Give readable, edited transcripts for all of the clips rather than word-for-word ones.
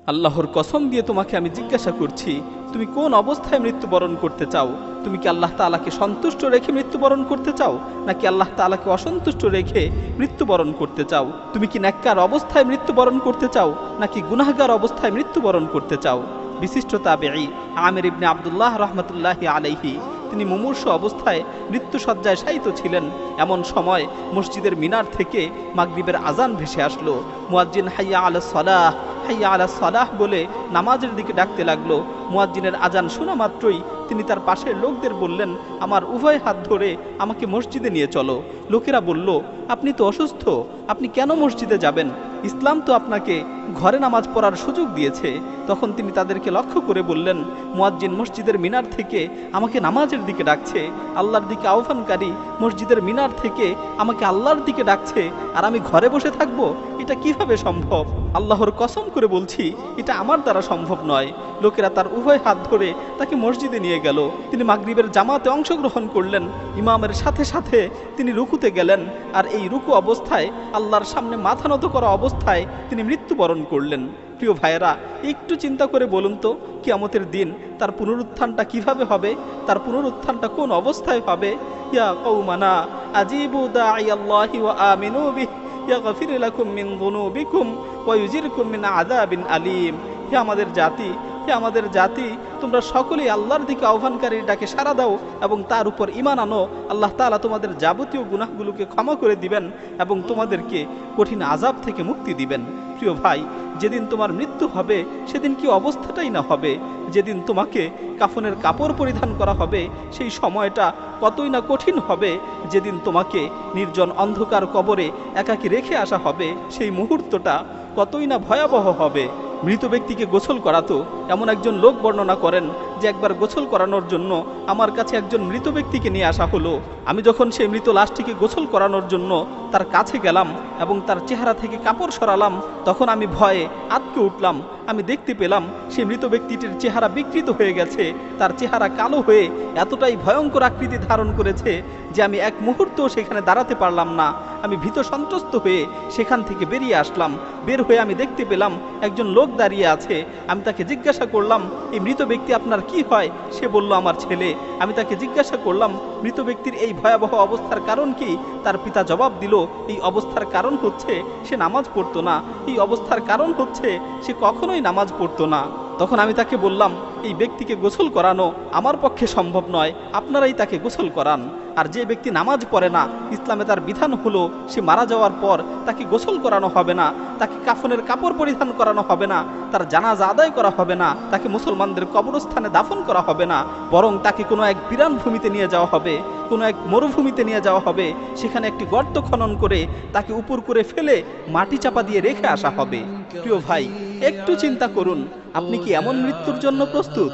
আল্লাহর কসম দিয়ে তোমাকে আমি জিজ্ঞাসা করছি, তুমি কোন অবস্থায় মৃত্যুবরণ করতে চাও? তুমি কি আল্লাহ তাআলাকে সন্তুষ্ট রেখে মৃত্যুবরণ করতে চাও, নাকি আল্লাহ তাআলাকে অসন্তুষ্ট রেখে মৃত্যুবরণ করতে চাও? তুমি কি নেককার অবস্থায় মৃত্যুবরণ করতে চাও, নাকি গুনাহগার অবস্থায় মৃত্যুবরণ করতে চাও? বিশিষ্ট তাবেঈ আমির ইবনে আব্দুল্লাহ রাহমাতুল্লাহি আলাইহি তিনি মুমূর্ষু অবস্থায় মৃত্যুসজ্জায় শায়িত ছিলেন। এমন সময় মসজিদের মিনার থেকে মাগরিবের আজান ভেসে আসলো। মুয়াজ্জিন হাইয়া আলাস সালাহ, হাইয়া আলাস সালাহ বলে নামাজের দিকে ডাকতে লাগলো। মুয়াজ্জিনের আজান শোনা মাত্রই তিনি তার পাশের লোকদের বললেন, আমার উভয় হাত ধরে আমাকে মসজিদে নিয়ে চলো। লোকেরা বলল, আপনি তো অসুস্থ, আপনি কেন মসজিদে যাবেন? ইসলাম তো আপনাকে ঘরে নামাজ পড়ার সুযোগ দিয়েছে। তখন তিনি তাদেরকে লক্ষ্য করে বললেন, মুয়াজ্জিন মসজিদের মিনার থেকে আমাকে নামাজের দিকে ডাকছে, আল্লাহর দিকে আহ্বানকারী মসজিদের মিনার থেকে আমাকে আল্লাহর দিকে ডাকছে, আর আমি ঘরে বসে থাকবো? এটা কিভাবে সম্ভব? আল্লাহর কসম করে বলছি, এটা আমার দ্বারা সম্ভব নয়। লোকেরা তার উভয় হাত ধরে তাকে মসজিদে নিয়ে গেল। তিনি মাগরিবের জামাতে অংশগ্রহণ করলেন। ইমামের সাথে সাথে তিনি রুকুতে গেলেন, আর এই রুকু অবস্থায় আল্লাহর সামনে মাথা নত করা অবস্থায় তিনি মৃত্যুবরণ করলেন। প্রিয় ভাইয়েরা, একটু চিন্তা করে বলুন তো, কিয়ামতের দিন তার পুনরুত্থানটা কিভাবে হবে? তার পুনরুত্থানটা কোন অবস্থায় হবে? ইয়া কওমানা আজিবু দাঈয়াল্লাহি ওয়া আমিনু বিহি ইয়াগফির লাকুম মিন যুনুবিকুম ওয়া ইউজিরকুম মিন আযাবিন আলীম। হে আমাদের জাতি, হে আমাদের জাতি, তোমরা সকলেই আল্লাহর দিকে আহ্বানকারীর ডাকে সাড়া দাও এবং তার উপর ঈমান আনো। আল্লাহ তাআলা তোমাদের যাবতীয় গুনাহগুলোকে ক্ষমা করে দিবেন এবং তোমাদেরকে কঠিন আযাব থেকে মুক্তি দিবেন। প্রিয় ভাই, যেদিন তোমার মৃত্যু হবে সেদিন কি অবস্থাটাই না হবে? যেদিন তোমাকে কাফনের কাপড় পরিধান করা হবে সেই সময়টা কতই না কঠিন হবে। যেদিন তোমাকে নির্জন অন্ধকার কবরে একাকী রেখে আসা হবে সেই মুহূর্তটা কতই না ভয়াবহ হবে। মৃত ব্যক্তিকে গোসল করাতো এমন একজন লোক বর্ণনা করেন যে একবার গোসল করানোর জন্য আমার কাছে একজন মৃত ব্যক্তিকে নিয়ে আসা হলো। আমি যখন সেই মৃত লাশটিকে গোসল করানোর জন্য তার কাছে গেলাম এবং তার চেহারা থেকে কাপড় সরালাম, তখন আমি ভয়ে আঁতকে উঠলাম। আমি দেখতে পেলাম সেই মৃত ব্যক্তিটির চেহারা বিকৃত হয়ে গেছে। তার চেহারা কালো হয়ে এতটাই ভয়ঙ্কর আকৃতি ধারণ করেছে যে আমি এক মুহূর্তও সেখানে দাঁড়াতে পারলাম না। আমি ভীত সন্ত্রস্ত হয়ে সেখান থেকে বেরিয়ে আসলাম। বের হয়ে আমি দেখতে পেলাম একজন লোক দাঁড়িয়ে আছে। আমি তাকে জিজ্ঞাসা করলাম, এই মৃত ব্যক্তি আপনার কি হয়? সে বলল, আমার ছেলে। আমি তাকে জিজ্ঞাসা করলাম, মৃত ব্যক্তির এই ভয়াবহ অবস্থার কারণ কি? তার পিতা জবাব দিল, এই অবস্থার কারণ হচ্ছে সে নামাজ পড়তো না। এই অবস্থার কারণ হচ্ছে সে কখনোই নামাজ পড়তো না। তখন আমি তাকে বললাম, এই ব্যক্তিকে গোসল করানো আমার পক্ষে সম্ভব নয়, আপনারাই তাকে গোসল করান। আর যে ব্যক্তি নামাজ পড়ে না, ইসলামে তার বিধান হলো সে মারা যাওয়ার পর তাকে গোসল করানো হবে না, তাকে কাফনের কাপড় পরিধান করানো হবে না, তার জানাজা আদায় করা হবে না, তাকে মুসলমানদের কবরস্থানে দাফন করা হবে না, বরং তাকে কোনো এক বিরান ভূমিতে নিয়ে যাওয়া হবে, কোনো এক মরুভূমিতে নিয়ে যাওয়া হবে। সেখানে একটি গর্ত খনন করে তাকে উপর করে ফেলে মাটি চাপা দিয়ে রেখে আসা হবে। প্রিয় ভাই, একটু চিন্তা করুন, আপনি কি এমন মৃত্যুর জন্য প্রস্তুত?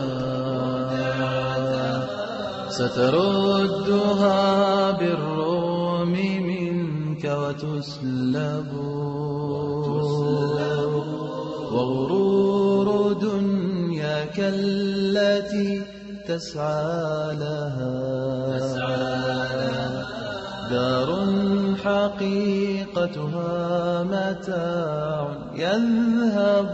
ستردها بالروم منك وتسلب وغرور دنياك التي تسعى لها دار حقيقتها متاع يذهب